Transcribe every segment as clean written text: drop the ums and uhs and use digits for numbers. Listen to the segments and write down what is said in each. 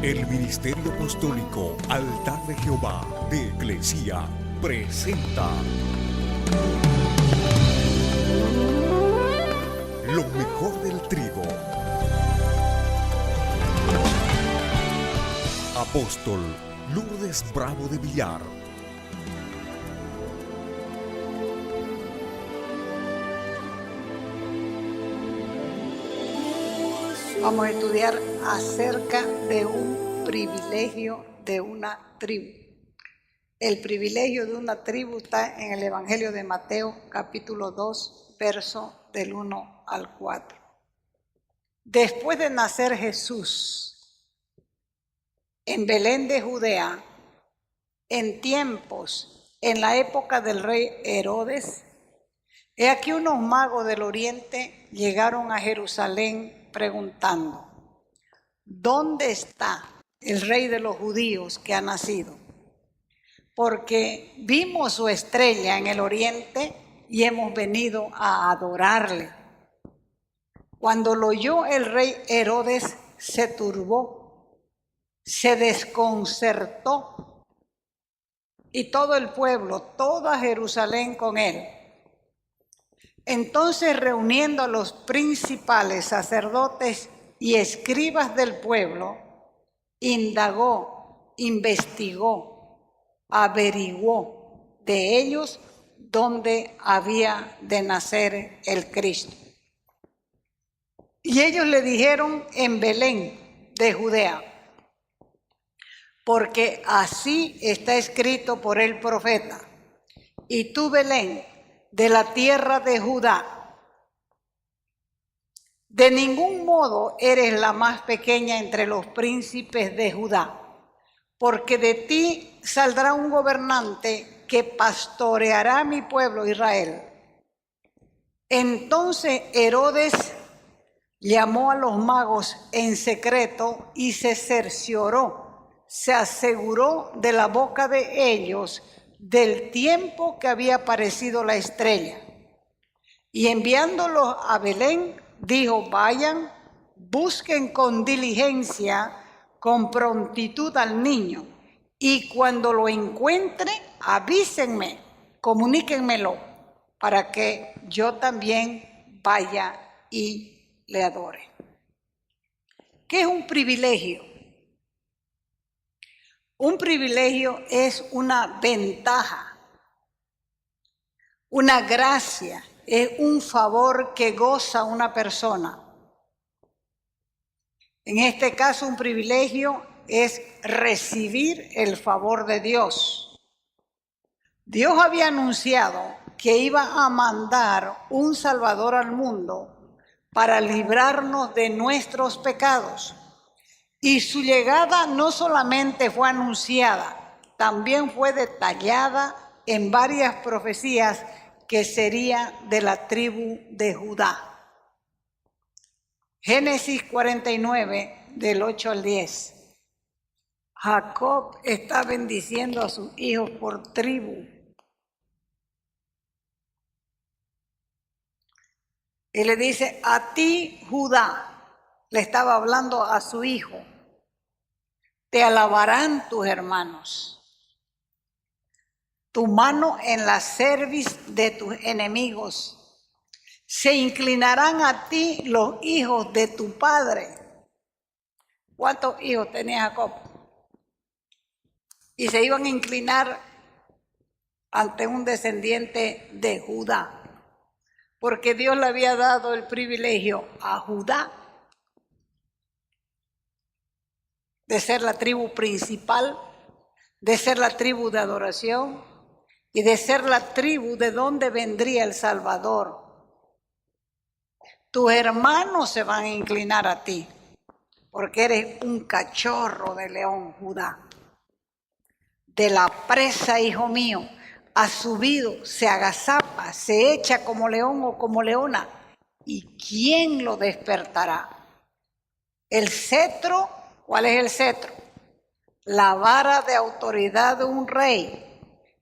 El Ministerio Apostólico Altar de Jehová de Eclesia presenta lo mejor del trigo. Apóstol Lourdes Bravo de Villar. Vamos a estudiar acerca de un privilegio de una tribu. El privilegio de una tribu está en el Evangelio de Mateo, capítulo 2, verso del 1 al 4. Después de nacer Jesús en Belén de Judea, en la época del rey Herodes, he aquí unos magos del oriente llegaron a Jerusalén preguntando: ¿dónde está el rey de los judíos que ha nacido? Porque vimos su estrella en el oriente y hemos venido a adorarle. Cuando lo oyó el rey Herodes, se turbó, se desconcertó, y todo el pueblo, toda Jerusalén con él. Entonces, reuniendo a los principales sacerdotes y escribas del pueblo, indagó, investigó, averiguó de ellos dónde había de nacer el Cristo. Y ellos le dijeron: en Belén de Judea, porque así está escrito por el profeta: y tú, Belén, de la tierra de Judá, de ningún modo eres la más pequeña entre los príncipes de Judá, porque de ti saldrá un gobernante que pastoreará mi pueblo Israel. Entonces Herodes llamó a los magos en secreto y se cercioró, se aseguró de la boca de ellos del tiempo que había aparecido la estrella. Y enviándolos a Belén, dijo: vayan, busquen con diligencia, con prontitud al niño, y cuando lo encuentren, avísenme, comuníquenmelo, para que yo también vaya y le adore. ¿Qué es un privilegio? Un privilegio es una ventaja, una gracia, es un favor que goza una persona. En este caso, un privilegio es recibir el favor de Dios. Dios había anunciado que iba a mandar un Salvador al mundo para librarnos de nuestros pecados. Y su llegada no solamente fue anunciada, también fue detallada en varias profecías que sería de la tribu de Judá. Génesis 49, del 8 al 10. Jacob está bendiciendo a sus hijos por tribu. Y le dice: a ti, Judá, le estaba hablando a su hijo, te alabarán tus hermanos. Tu mano en la cerviz de tus enemigos. Se inclinarán a ti los hijos de tu padre. ¿Cuántos hijos tenía Jacob? Y se iban a inclinar ante un descendiente de Judá, porque Dios le había dado el privilegio a Judá de ser la tribu principal, de ser la tribu de adoración y de ser la tribu de donde vendría el Salvador. Tus hermanos se van a inclinar a ti, porque eres un cachorro de león, Judá. De la presa, hijo mío, has subido, se agazapa, se echa como león o como leona. ¿Y quién lo despertará? El cetro, ¿cuál es el cetro? La vara de autoridad de un rey.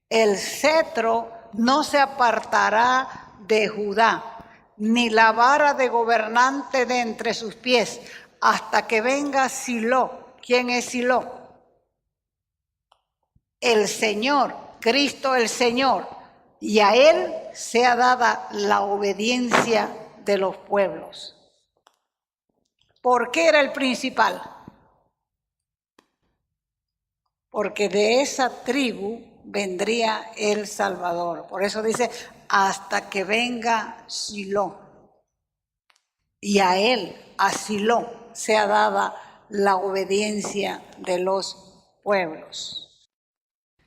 El cetro no se apartará de Judá, ni la vara de gobernante de entre sus pies, hasta que venga Silo, ¿Quién es Silo? El Señor, Cristo el Señor, y a Él sea dada la obediencia de los pueblos. ¿Por qué era el principal? Porque de esa tribu vendría el Salvador. Por eso dice, hasta que venga Silo. Y a Él, a Silo, sea dada la obediencia de los pueblos.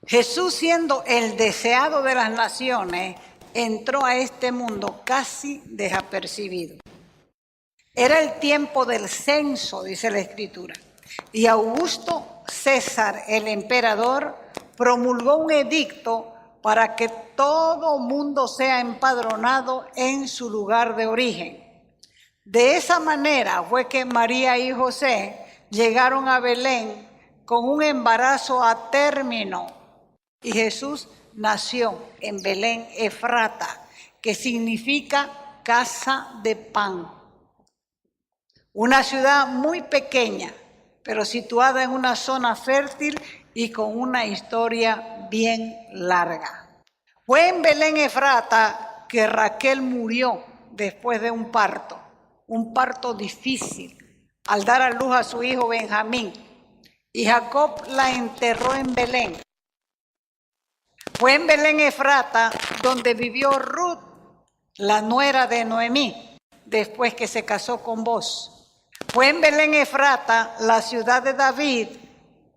Jesús, siendo el deseado de las naciones, entró a este mundo casi desapercibido. Era el tiempo del censo, dice la Escritura, y Augusto César, el emperador, promulgó un edicto para que todo mundo sea empadronado en su lugar de origen. De esa manera fue que María y José llegaron a Belén con un embarazo a término. Y Jesús nació en Belén Efrata, que significa casa de pan. Una ciudad muy pequeña, pero situada en una zona fértil y con una historia bien larga. Fue en Belén Efrata que Raquel murió después de un parto difícil, al dar a luz a su hijo Benjamín. Y Jacob la enterró en Belén. Fue en Belén Efrata donde vivió Ruth, la nuera de Noemí, después que se casó con Boz. Fue en Belén Efrata, la ciudad de David,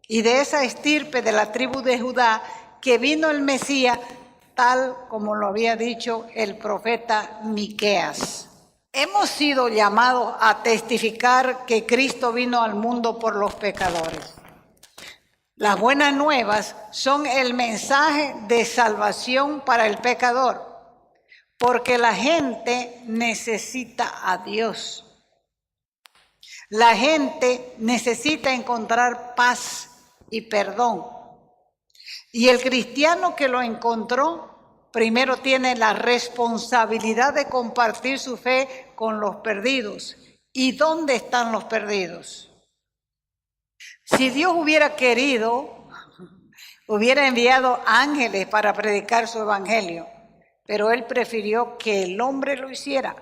y de esa estirpe de la tribu de Judá, que vino el Mesías, tal como lo había dicho el profeta Miqueas. Hemos sido llamados a testificar que Cristo vino al mundo por los pecadores. Las buenas nuevas son el mensaje de salvación para el pecador, porque la gente necesita a Dios. La gente necesita encontrar paz y perdón. Y el cristiano que lo encontró, primero tiene la responsabilidad de compartir su fe con los perdidos. ¿Y dónde están los perdidos? Si Dios hubiera querido, hubiera enviado ángeles para predicar su evangelio, pero Él prefirió que el hombre lo hiciera.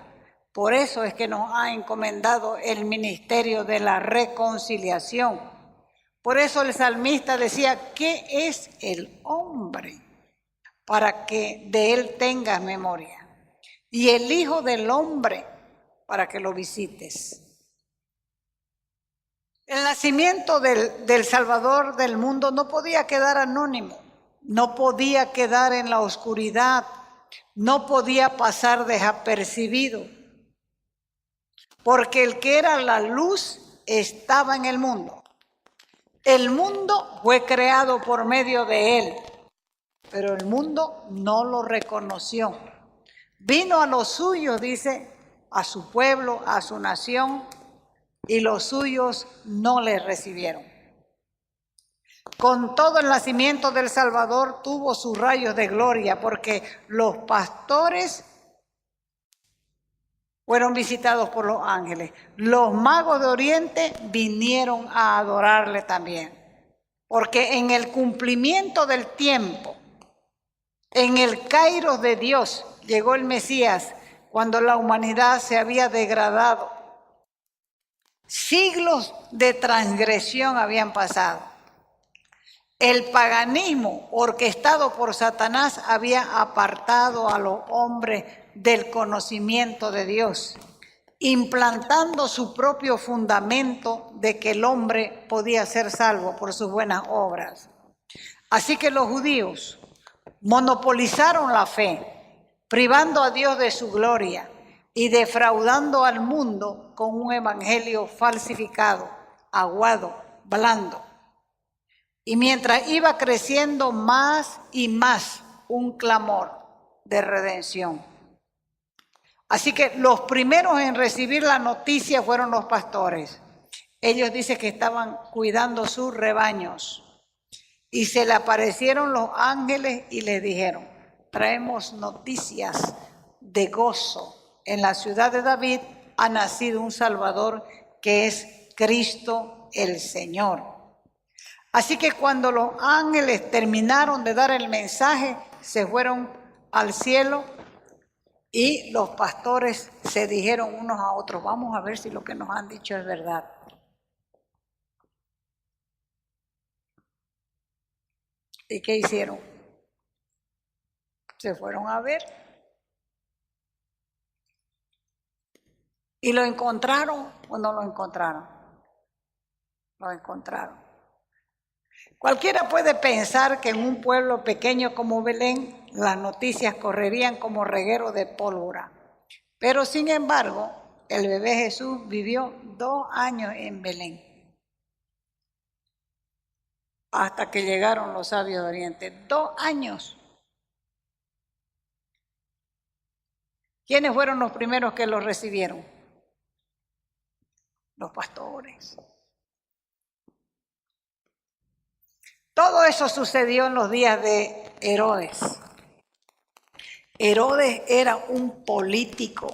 Por eso es que nos ha encomendado el ministerio de la reconciliación. Por eso el salmista decía, ¿qué es el hombre para que de él tengas memoria? Y el Hijo del Hombre para que lo visites. El nacimiento del Salvador del mundo no podía quedar anónimo, no podía quedar en la oscuridad, no podía pasar desapercibido, porque el que era la luz estaba en el mundo. El mundo fue creado por medio de él, pero el mundo no lo reconoció. Vino a los suyos, dice, a su pueblo, a su nación, y los suyos no le recibieron. Con todo el nacimiento del Salvador tuvo sus rayos de gloria, porque los pastores fueron visitados por los ángeles. Los magos de Oriente vinieron a adorarle también, porque en el cumplimiento del tiempo, en el kairos de Dios, llegó el Mesías cuando la humanidad se había degradado. Siglos de transgresión habían pasado. El paganismo orquestado por Satanás había apartado a los hombres del conocimiento de Dios, implantando su propio fundamento de que el hombre podía ser salvo por sus buenas obras. Así que los judíos monopolizaron la fe, privando a Dios de su gloria y defraudando al mundo con un evangelio falsificado, aguado, blando. Y mientras iba creciendo más y más un clamor de redención. Así que los primeros en recibir la noticia fueron los pastores. Ellos dicen que estaban cuidando sus rebaños. Y se le aparecieron los ángeles y les dijeron, traemos noticias de gozo. En la ciudad de David ha nacido un Salvador que es Cristo hizo el Señor. Así que cuando los ángeles terminaron de dar el mensaje, se fueron al cielo y los pastores se dijeron unos a otros, vamos a ver si lo que nos han dicho es verdad. ¿Y qué hicieron? Se fueron a ver. ¿Y lo encontraron o no lo encontraron? Lo encontraron. Cualquiera puede pensar que en un pueblo pequeño como Belén las noticias correrían como reguero de pólvora. Pero sin embargo, el bebé Jesús vivió 2 años en Belén. Hasta que llegaron los sabios de Oriente. 2 años. ¿Quiénes fueron los primeros que los recibieron? Los pastores. Todo eso sucedió en los días de Herodes. Herodes era un político,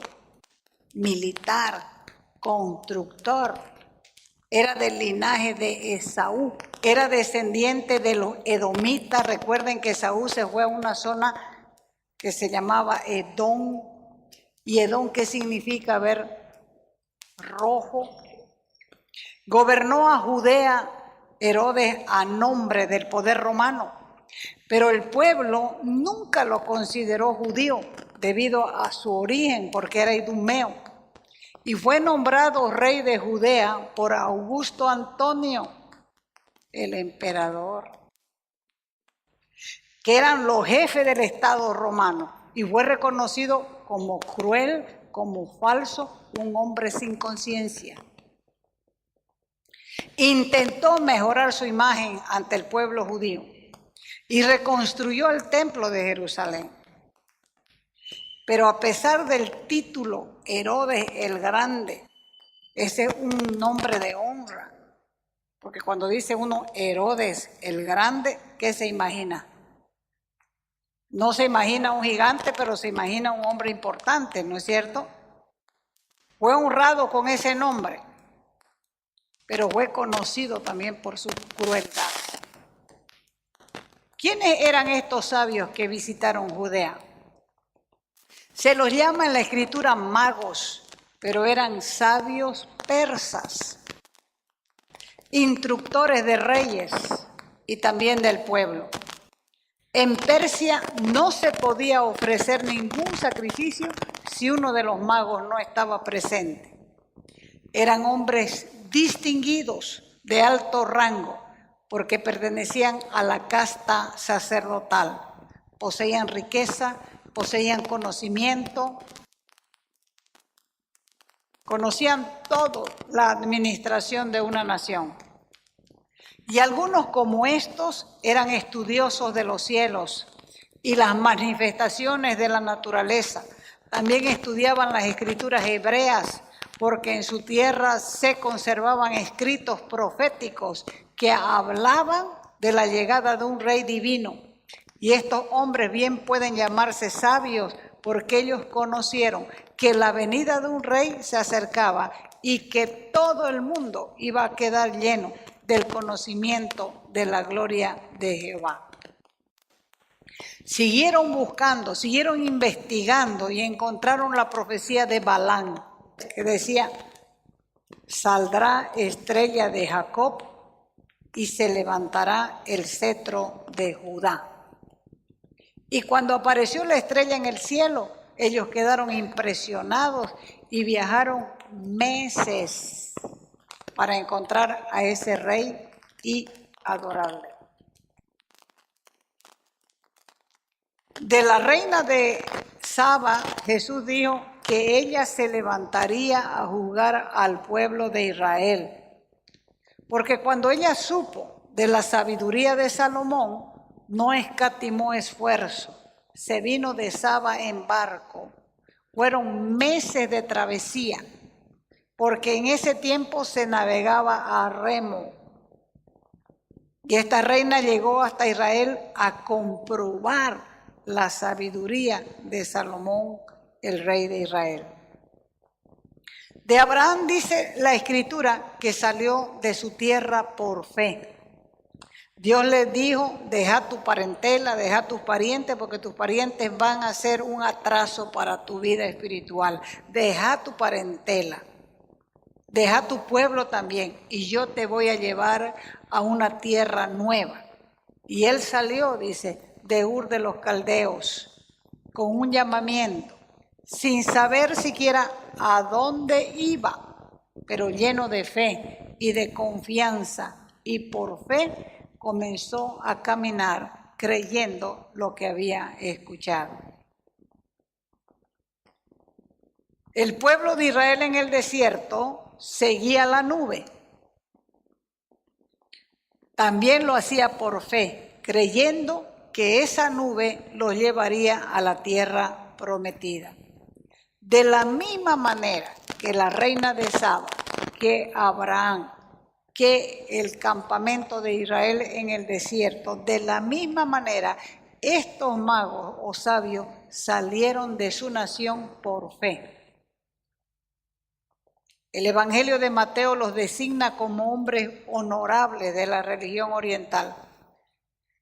militar, constructor. Era del linaje de Esaú. Era descendiente de los edomitas. Recuerden que Esaú se fue a una zona que se llamaba Edom. ¿Y Edom qué significa? Ver rojo. Gobernó a Judea Herodes a nombre del poder romano, pero el pueblo nunca lo consideró judío debido a su origen, porque era idumeo, y fue nombrado rey de Judea por Augusto Antonio, el emperador, que eran los jefes del Estado romano, y fue reconocido como cruel, como falso, un hombre sin conciencia. Intentó mejorar su imagen ante el pueblo judío y reconstruyó el templo de Jerusalén. Pero a pesar del título Herodes el Grande, ese es un nombre de honra, porque cuando dice uno Herodes el Grande, ¿qué se imagina? No se imagina un gigante, pero se imagina un hombre importante, ¿no es cierto? Fue honrado con ese nombre, pero fue conocido también por su crueldad. ¿Quiénes eran estos sabios que visitaron Judea? Se los llama en la escritura magos, pero eran sabios persas, instructores de reyes y también del pueblo. En Persia no se podía ofrecer ningún sacrificio si uno de los magos no estaba presente. Eran hombres distinguidos de alto rango porque pertenecían a la casta sacerdotal. Poseían riqueza, poseían conocimiento, conocían todo la administración de una nación. Y algunos como estos eran estudiosos de los cielos y las manifestaciones de la naturaleza. También estudiaban las escrituras hebreas, porque en su tierra se conservaban escritos proféticos que hablaban de la llegada de un rey divino. Y estos hombres bien pueden llamarse sabios porque ellos conocieron que la venida de un rey se acercaba y que todo el mundo iba a quedar lleno del conocimiento de la gloria de Jehová. Siguieron buscando, siguieron investigando y encontraron la profecía de Balaam, que decía, saldrá estrella de Jacob y se levantará el cetro de Judá. Y cuando apareció la estrella en el cielo, ellos quedaron impresionados y viajaron meses para encontrar a ese rey y adorarle. De la reina de Saba, Jesús dijo que ella se levantaría a juzgar al pueblo de Israel. Porque cuando ella supo de la sabiduría de Salomón, no escatimó esfuerzo. Se vino de Saba en barco. Fueron meses de travesía, porque en ese tiempo se navegaba a remo. Y esta reina llegó hasta Israel a comprobar la sabiduría de Salomón, el rey de Israel. De Abraham dice la Escritura que salió de su tierra por fe. Dios le dijo, deja tu parentela, deja tus parientes, porque tus parientes van a ser un atraso para tu vida espiritual. Deja tu parentela, deja tu pueblo también, y yo te voy a llevar a una tierra nueva. Y él salió, dice, de Ur de los Caldeos, con un llamamiento, sin saber siquiera a dónde iba, pero lleno de fe y de confianza, y por fe comenzó a caminar creyendo lo que había escuchado. El pueblo de Israel en el desierto seguía la nube. También lo hacía por fe, creyendo que esa nube los llevaría a la tierra prometida. De la misma manera que la reina de Saba, que Abraham, que el campamento de Israel en el desierto, de la misma manera, estos magos o sabios salieron de su nación por fe. El Evangelio de Mateo los designa como hombres honorables de la religión oriental,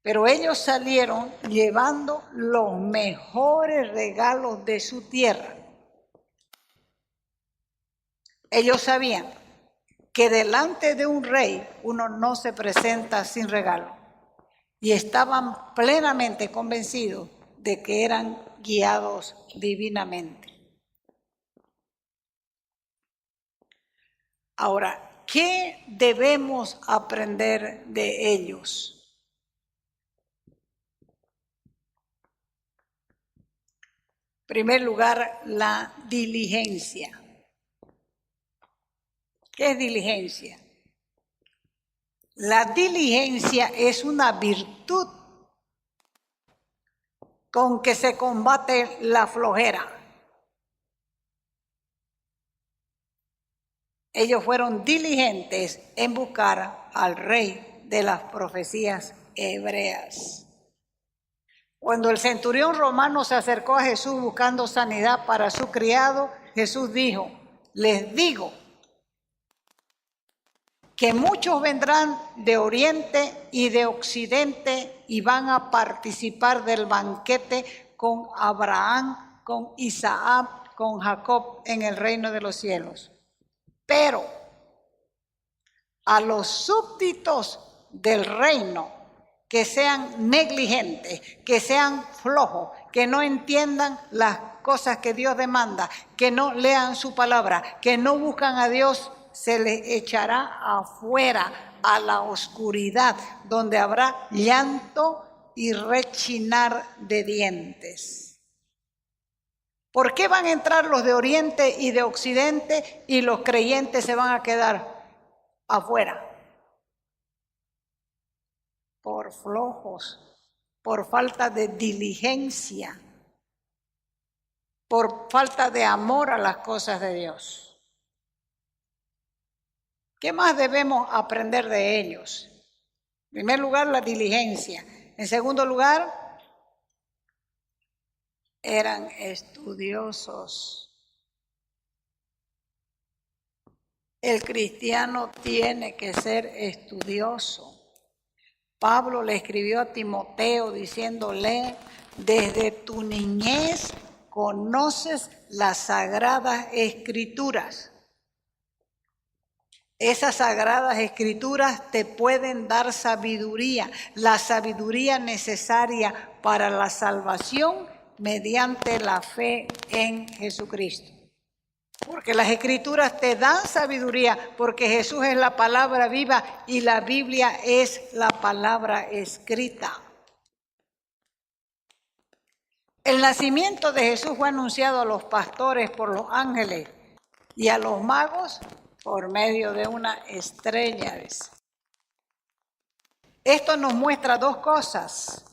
pero ellos salieron llevando los mejores regalos de su tierra. Ellos sabían que delante de un rey uno no se presenta sin regalo, y estaban plenamente convencidos de que eran guiados divinamente. Ahora, ¿qué debemos aprender de ellos? En primer lugar, la diligencia. ¿Qué es diligencia? La diligencia es una virtud con que se combate la flojera. Ellos fueron diligentes en buscar al rey de las profecías hebreas. Cuando el centurión romano se acercó a Jesús buscando sanidad para su criado, Jesús dijo, les digo que muchos vendrán de oriente y de occidente y van a participar del banquete con Abraham, con Isaac, con Jacob en el reino de los cielos. Pero a los súbditos del reino que sean negligentes, que sean flojos, que no entiendan las cosas que Dios demanda, que no lean su palabra, que no buscan a Dios, se les echará afuera a la oscuridad, donde habrá llanto y rechinar de dientes. ¿Por qué van a entrar los de oriente y de occidente y los creyentes se van a quedar afuera? Por flojos, por falta de diligencia, por falta de amor a las cosas de Dios. ¿Qué más debemos aprender de ellos? En primer lugar, la diligencia. En segundo lugar, eran estudiosos. El cristiano tiene que ser estudioso. Pablo le escribió a Timoteo diciéndole, desde tu niñez conoces las sagradas escrituras. Esas sagradas escrituras te pueden dar sabiduría, la sabiduría necesaria para la salvación mediante la fe en Jesucristo. Porque las escrituras te dan sabiduría, porque Jesús es la palabra viva y la Biblia es la palabra escrita. El nacimiento de Jesús fue anunciado a los pastores por los ángeles y a los magos por medio de una estrella. Esto nos muestra dos cosas.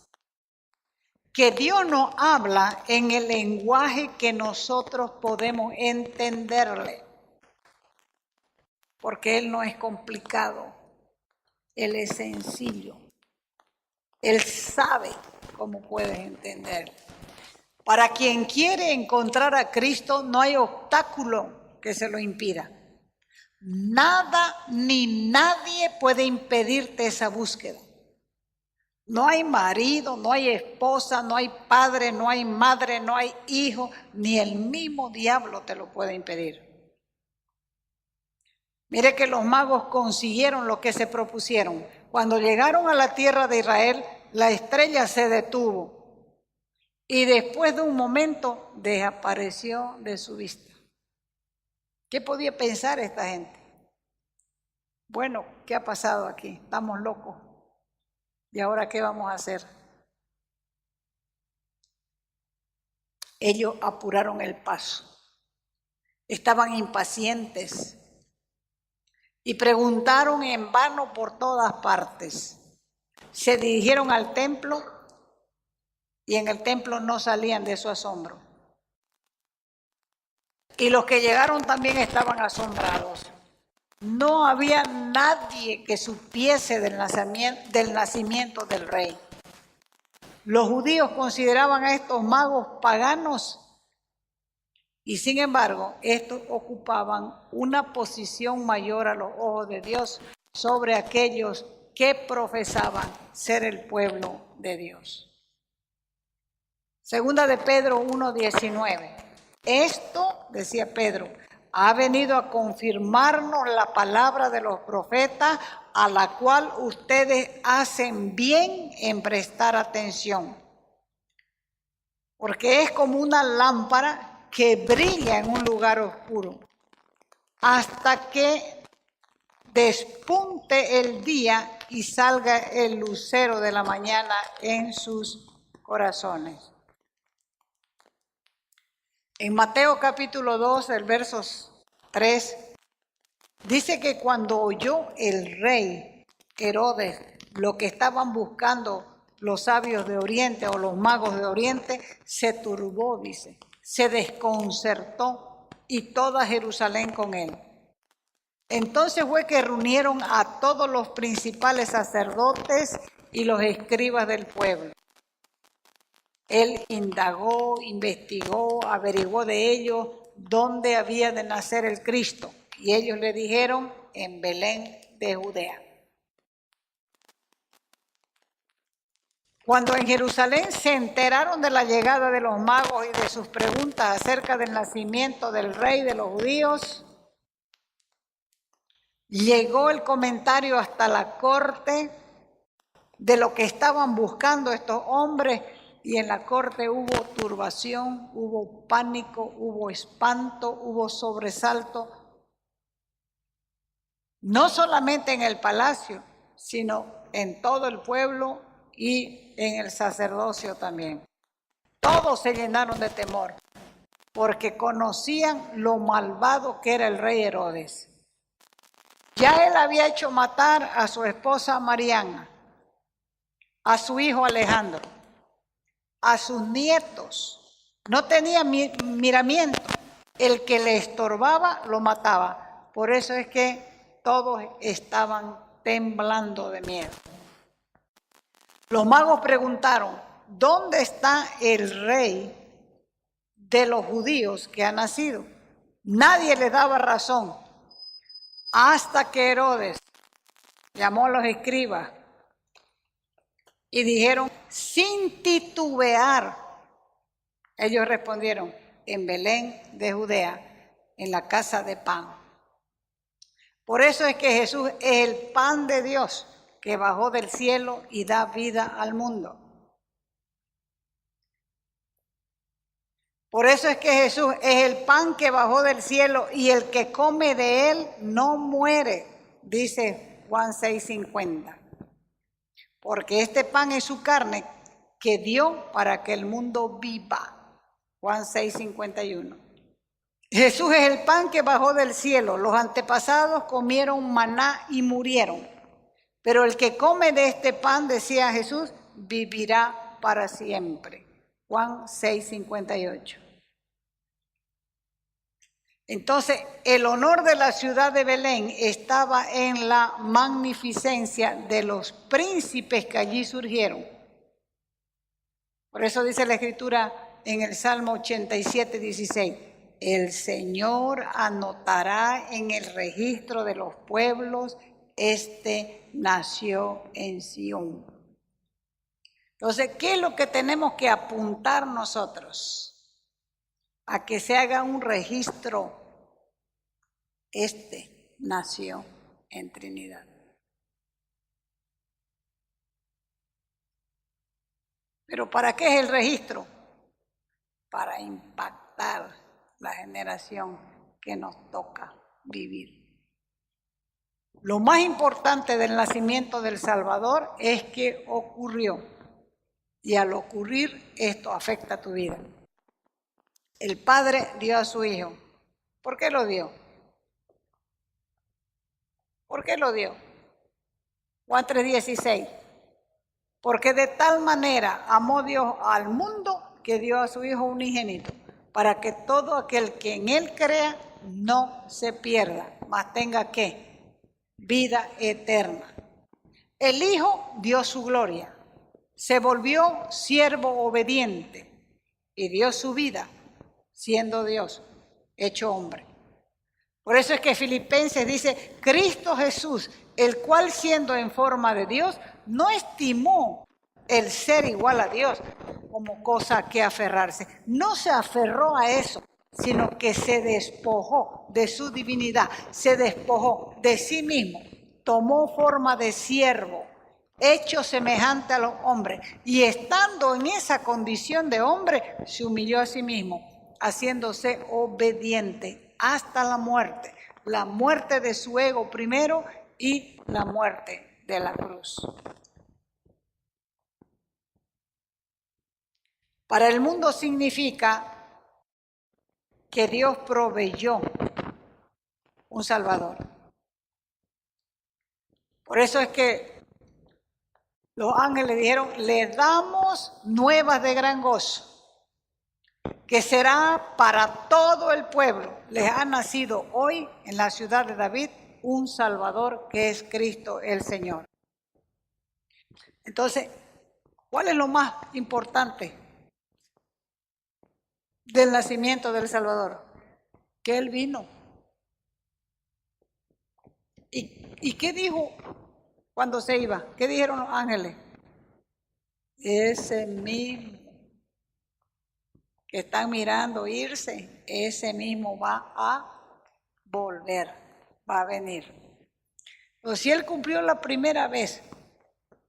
Que Dios nos habla en el lenguaje que nosotros podemos entenderle. Porque Él no es complicado, Él es sencillo. Él sabe cómo puedes entender. Para quien quiere encontrar a Cristo, no hay obstáculo que se lo impida. Nada ni nadie puede impedirte esa búsqueda. No hay marido, no hay esposa, no hay padre, no hay madre, no hay hijo, ni el mismo diablo te lo puede impedir. Mire que los magos consiguieron lo que se propusieron. Cuando llegaron a la tierra de Israel, la estrella se detuvo y después de un momento desapareció de su vista. ¿Qué podía pensar esta gente? Bueno, ¿qué ha pasado aquí? Estamos locos. ¿Y ahora qué vamos a hacer? Ellos apuraron el paso. Estaban impacientes y preguntaron en vano por todas partes. Se dirigieron al templo y en el templo no salían de su asombro. Y los que llegaron también estaban asombrados. No había nadie que supiese del nacimiento del rey. Los judíos consideraban a estos magos paganos y sin embargo estos ocupaban una posición mayor a los ojos de Dios sobre aquellos que profesaban ser el pueblo de Dios. Segunda de Pedro 1:19. Esto, decía Pedro, ha venido a confirmarnos la palabra de los profetas, a la cual ustedes hacen bien en prestar atención. Porque es como una lámpara que brilla en un lugar oscuro, hasta que despunte el día y salga el lucero de la mañana en sus corazones. En Mateo capítulo 2, el verso 3, dice que cuando oyó el rey Herodes lo que estaban buscando los sabios de Oriente o los magos de Oriente, se turbó, dice, se desconcertó y toda Jerusalén con él. Entonces fue que reunieron a todos los principales sacerdotes y los escribas del pueblo. Él indagó, investigó, averiguó de ellos dónde había de nacer el Cristo. Y ellos le dijeron, en Belén de Judea. Cuando en Jerusalén se enteraron de la llegada de los magos y de sus preguntas acerca del nacimiento del rey de los judíos, llegó el comentario hasta la corte de lo que estaban buscando estos hombres. Y en la corte hubo turbación, hubo pánico, hubo espanto, hubo sobresalto. No solamente en el palacio, sino en todo el pueblo y en el sacerdocio también. Todos se llenaron de temor, porque conocían lo malvado que era el rey Herodes. Ya él había hecho matar a su esposa Mariana, a su hijo Alejandro, a sus nietos. No tenía miramiento. El que le estorbaba lo mataba. Por eso es que todos estaban temblando de miedo. Los magos preguntaron, ¿dónde está el rey de los judíos que ha nacido? Nadie le daba razón, hasta que Herodes llamó a los escribas y dijeron, sin titubear, ellos respondieron, en Belén de Judea, en la casa de pan. Por eso es que Jesús es el pan de Dios que bajó del cielo y da vida al mundo. Por eso es que Jesús es el pan que bajó del cielo y el que come de él no muere, dice Juan 6:50. Porque este pan es su carne que dio para que el mundo viva. Juan 6:51. Jesús es el pan que bajó del cielo. Los antepasados comieron maná y murieron. Pero el que come de este pan, decía Jesús, vivirá para siempre. Juan 6:58. Entonces, el honor de la ciudad de Belén estaba en la magnificencia de los príncipes que allí surgieron. Por eso dice la Escritura en el Salmo 87:16, el Señor anotará en el registro de los pueblos, nació en Sión. Entonces, ¿qué es lo que tenemos que apuntar nosotros? A que se haga un registro, nació en Trinidad. ¿Pero para qué es el registro? Para impactar la generación que nos toca vivir. Lo más importante del nacimiento del Salvador es que ocurrió. Y al ocurrir, esto afecta a tu vida. El Padre dio a su Hijo. ¿Por qué lo dio? ¿Por qué lo dio? Juan 3:16. Porque de tal manera amó Dios al mundo que dio a su Hijo unigénito, para que todo aquel que en Él crea no se pierda, mas tenga ¿qué? Vida eterna. El Hijo dio su gloria, se volvió siervo obediente y dio su vida siendo Dios, hecho hombre. Por eso es que Filipenses dice, Cristo Jesús, el cual siendo en forma de Dios, no estimó el ser igual a Dios como cosa que aferrarse. No se aferró a eso, sino que se despojó de su divinidad, se despojó de sí mismo, tomó forma de siervo, hecho semejante a los hombres, y estando en esa condición de hombre, se humilló a sí mismo, haciéndose obediente hasta la muerte de su ego primero y la muerte de la cruz. Para el mundo significa que Dios proveyó un Salvador. Por eso es que los ángeles dijeron, le damos nuevas de gran gozo, que será para todo el pueblo. Les ha nacido hoy en la ciudad de David un Salvador que es Cristo el Señor. Entonces, ¿cuál es lo más importante del nacimiento del Salvador? Que Él vino. ¿Y qué dijo cuando se iba? ¿Qué dijeron los ángeles? Ese mismo que están mirando irse, ese mismo va a volver, va a venir. Pero si Él cumplió la primera vez,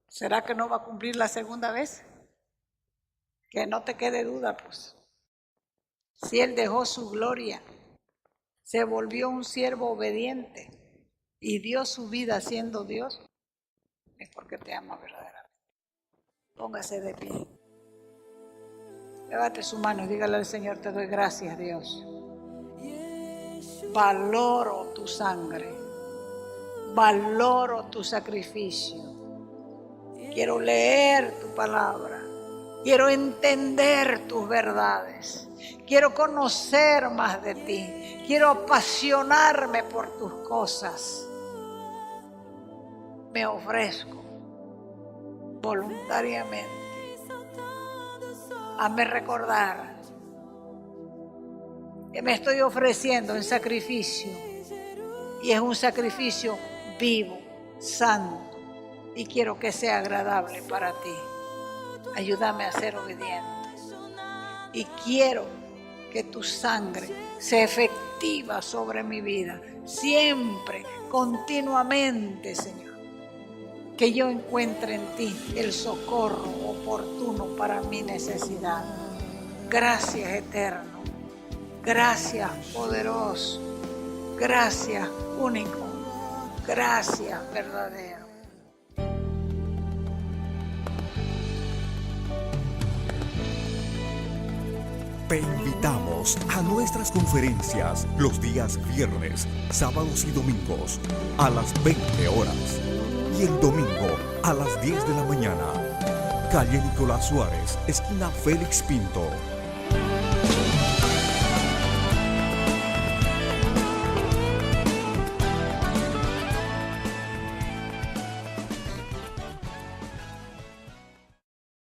¿será que no va a cumplir la segunda vez? Que no te quede duda, pues. Si Él dejó su gloria, se volvió un siervo obediente y dio su vida siendo Dios, es porque te ama verdaderamente. Póngase de pie. Levante su mano y dígale al Señor, te doy gracias, Dios. Valoro tu sangre, valoro tu sacrificio. Quiero leer tu palabra, quiero entender tus verdades, quiero conocer más de ti, quiero apasionarme por tus cosas. Me ofrezco voluntariamente. Hazme recordar que me estoy ofreciendo en sacrificio y es un sacrificio vivo, santo, y quiero que sea agradable para ti. Ayúdame a ser obediente y quiero que tu sangre sea efectiva sobre mi vida, siempre, continuamente, Señor. Que yo encuentre en ti el socorro oportuno para mi necesidad. Gracias, eterno. Gracias, poderoso. Gracias, único. Gracias, verdadero. Te invitamos a nuestras conferencias los días viernes, sábados y domingos a las 20 horas. Y el domingo a las 10 de la mañana. Calle Nicolás Suárez, esquina Félix Pinto.